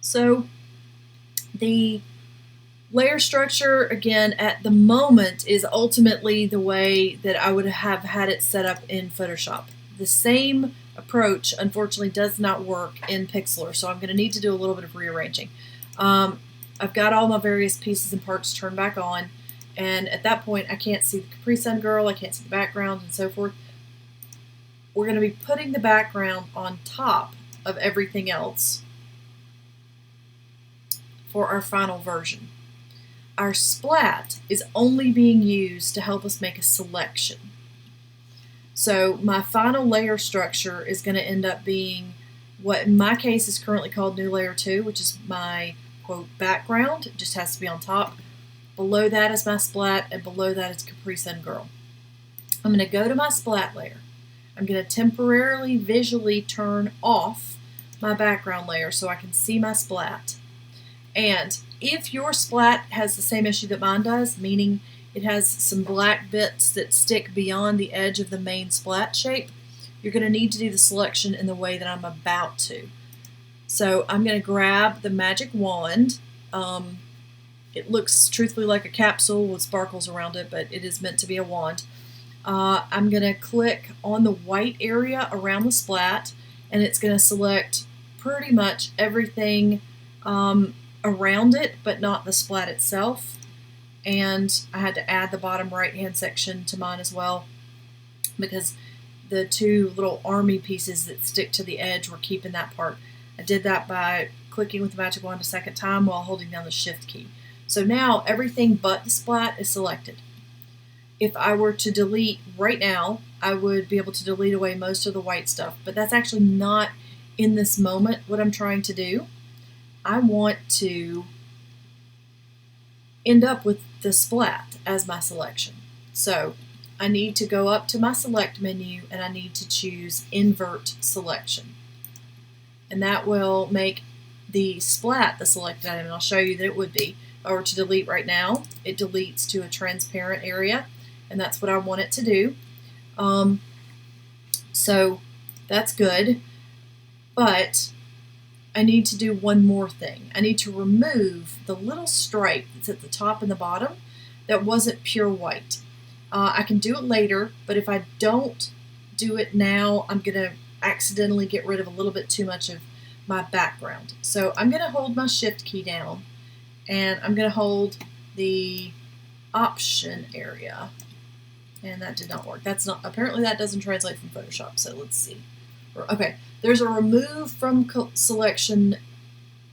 So the layer structure, again, at the moment is ultimately the way that I would have had it set up in Photoshop. The same approach, unfortunately, does not work in Pixlr, so I'm going to need to do a little bit of rearranging. I've got all my various pieces and parts turned back on, and at that point I can't see the Caprisun girl, I can't see the background, and so forth. We're going to be putting the background on top of everything else for our final version. Our splat is only being used to help us make a selection. So my final layer structure is going to end up being what in my case is currently called New Layer 2, which is my quote background. It just has to be on top. Below that is my splat, and below that is Caprisun Girl. I'm going to go to my splat layer. I'm going to temporarily visually turn off my background layer so I can see my splat. And if your splat has the same issue that mine does, meaning it has some black bits that stick beyond the edge of the main splat shape, you're going to need to do the selection in the way that I'm about to. So I'm going to grab the magic wand. It looks truthfully like a capsule with sparkles around it, but it is meant to be a wand. I'm going to click on the white area around the splat, and it's going to select pretty much everything around it, but not the splat itself. And I had to add the bottom right hand section to mine as well, because the two little army pieces that stick to the edge were keeping that part. I did that by clicking with the magic wand a second time while holding down the shift key. So now everything but the splat is selected. If I were to delete right now, I would be able to delete away most of the white stuff, but that's actually not in this moment what I'm trying to do. I want to end up with the splat as my selection. So I need to go up to my select menu and I need to choose invert selection. And that will make the splat the selected item, and I'll show you that it would be. If I were to delete right now, it deletes to a transparent area, and that's what I want it to do. So that's good, but I need to do one more thing. I need to remove the little stripe that's at the top and the bottom that wasn't pure white. I can do it later, but if I don't do it now, I'm going to accidentally get rid of a little bit too much of my background. So I'm going to hold my shift key down, and I'm going to hold the option area, and that did not work. That's not, apparently that doesn't translate from Photoshop, so let's see. Okay, there's a remove from selection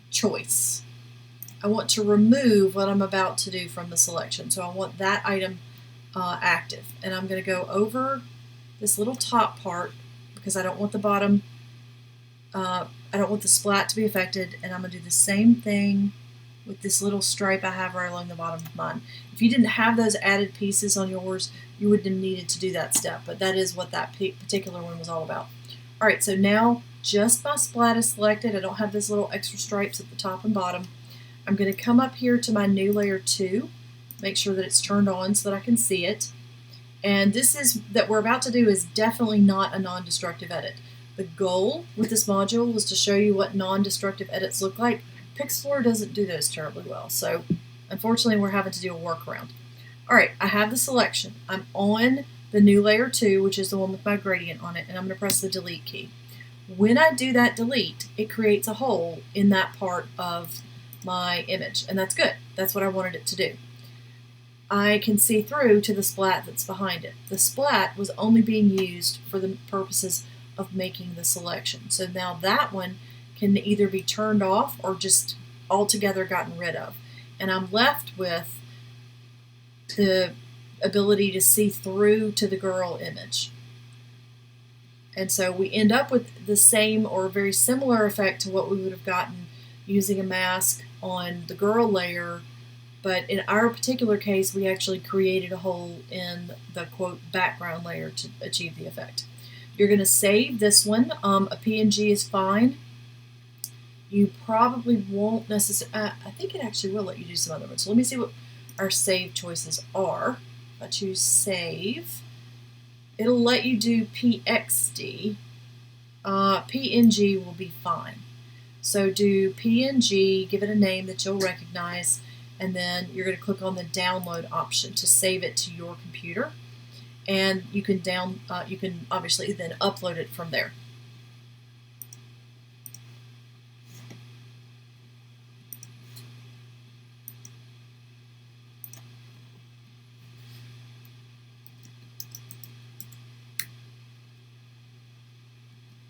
choice. I want to remove what I'm about to do from the selection, so I want that item active, and I'm going to go over this little top part because I don't want the bottom, I don't want the splat to be affected, and I'm going to do the same thing with this little stripe I have right along the bottom of mine. If you didn't have those added pieces on yours, you wouldn't have needed to do that step, but that is what that particular one was all about. Alright, so now just my splat is selected. I don't have those little extra stripes at the top and bottom. I'm going to come up here to my new layer 2, make sure that it's turned on so that I can see it. And this is that we're about to do is definitely not a non-destructive edit. The goal with this module was to show you what non-destructive edits look like. Pixlr doesn't do those terribly well, so unfortunately we're having to do a workaround. Alright, I have the selection. I'm on the new layer 2, which is the one with my gradient on it, and I'm going to press the delete key. When I do that delete, it creates a hole in that part of my image, and that's good. That's what I wanted it to do. I can see through to the splat that's behind it. The splat was only being used for the purposes of making the selection. So now that one can either be turned off or just altogether gotten rid of. And I'm left with the ability to see through to the girl image. And so we end up with the same or very similar effect to what we would have gotten using a mask on the girl layer, but in our particular case we actually created a hole in the quote background layer to achieve the effect. You're going to save this one. A PNG is fine. You probably won't necessarily, I think it actually will let you do some other ones. So let me see what our save choices are. If I choose save, it'll let you do PXD. PNG will be fine. So do PNG, give it a name that you'll recognize, and then you're going to click on the download option to save it to your computer. And you can obviously then upload it from there.